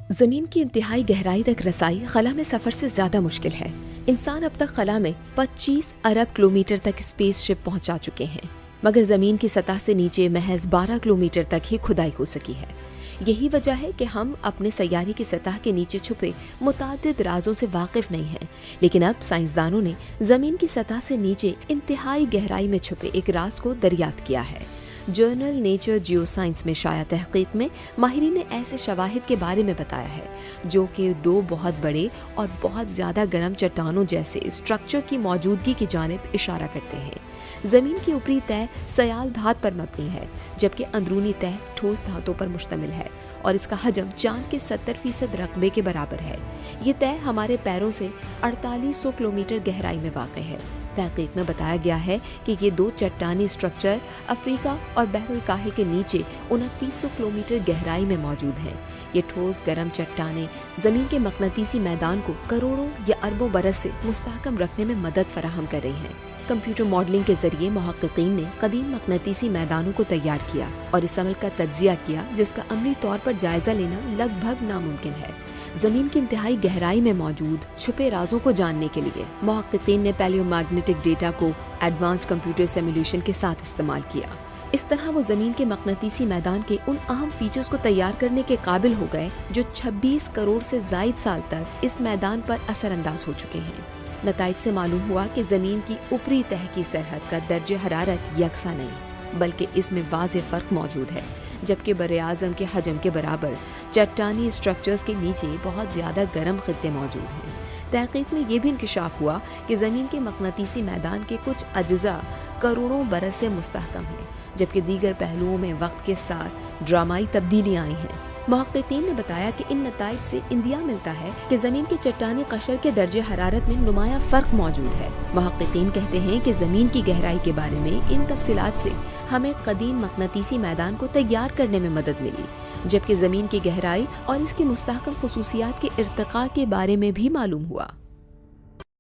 زمین کی انتہائی گہرائی تک رسائی خلا میں سفر سے زیادہ مشکل ہے۔ انسان اب تک خلا میں 25 ارب کلومیٹر تک اسپیس شپ پہنچا چکے ہیں، مگر زمین کی سطح سے نیچے محض 12 کلومیٹر تک ہی کھدائی ہو سکی ہے۔ یہی وجہ ہے کہ ہم اپنے سیارے کی سطح کے نیچے چھپے متعدد رازوں سے واقف نہیں ہیں، لیکن اب سائنسدانوں نے زمین کی سطح سے نیچے انتہائی گہرائی میں چھپے ایک راز کو دریافت کیا ہے۔ جرنل نیچر جیو سائنس میں شائع تحقیق میں ماہرین نے ایسے شواہد کے بارے میں بتایا ہے جو کہ 2 بہت بڑے اور بہت زیادہ گرم چٹانوں جیسے اسٹرکچر کی موجودگی کی جانب اشارہ کرتے ہیں۔ زمین کی اوپری تہہ سیال دھات پر مبنی ہے، جبکہ اندرونی تہہ ٹھوس دھاتوں پر مشتمل ہے اور اس کا حجم چاند کے 70% رقبے کے برابر ہے۔ یہ تہہ ہمارے پیروں سے 4800 کلومیٹر گہرائی میں واقع ہے۔ تحقیق میں بتایا گیا ہے کہ یہ 2 چٹانی اسٹرکچر افریقہ اور بحر الکاہل کے نیچے 2900 کلومیٹر گہرائی میں موجود ہیں۔ یہ ٹھوس گرم چٹانیں زمین کے مقناطیسی میدان کو کروڑوں یا اربوں برس سے مستحکم رکھنے میں مدد فراہم کر رہی ہیں۔ کمپیوٹر ماڈلنگ کے ذریعے محققین نے قدیم مقناطیسی میدانوں کو تیار کیا اور اس عمل کا تجزیہ کیا جس کا عملی طور پر جائزہ لینا لگ بھگ ناممکن ہے۔ زمین کی انتہائی گہرائی میں موجود چھپے رازوں کو جاننے کے لیے محققین نے پیلیو میگنیٹک ڈیٹا کو ایڈوانس کمپیوٹر سیمولیشن کے ساتھ استعمال کیا۔ اس طرح وہ زمین کے مقناطیسی میدان کے ان اہم فیچرز کو تیار کرنے کے قابل ہو گئے جو 26 کروڑ سے زائد سال تک اس میدان پر اثر انداز ہو چکے ہیں۔ نتائج سے معلوم ہوا کہ زمین کی اوپری تہہ کی سرحد کا درجہ حرارت یکساں نہیں، بلکہ اس میں واضح فرق موجود ہے، جبکہ براعظم کے حجم کے برابر چٹانی اسٹرکچرز کے نیچے بہت زیادہ گرم خطے موجود ہیں۔ تحقیق میں یہ بھی انکشاف ہوا کہ زمین کے مقناطیسی میدان کے کچھ اجزاء کروڑوں برس سے مستحکم ہیں، جبکہ دیگر پہلوؤں میں وقت کے ساتھ ڈرامائی تبدیلیاں آئی ہیں۔ محققین نے بتایا کہ ان نتائج سے اندیا ملتا ہے کہ زمین کے چٹانی قشر کے درجہ حرارت میں نمایاں فرق موجود ہے۔ محققین کہتے ہیں کہ زمین کی گہرائی کے بارے میں ان تفصیلات سے ہمیں قدیم مقناطیسی میدان کو تیار کرنے میں مدد ملی، جبکہ زمین کی گہرائی اور اس کی مستحکم خصوصیات کے ارتقاء کے بارے میں بھی معلوم ہوا۔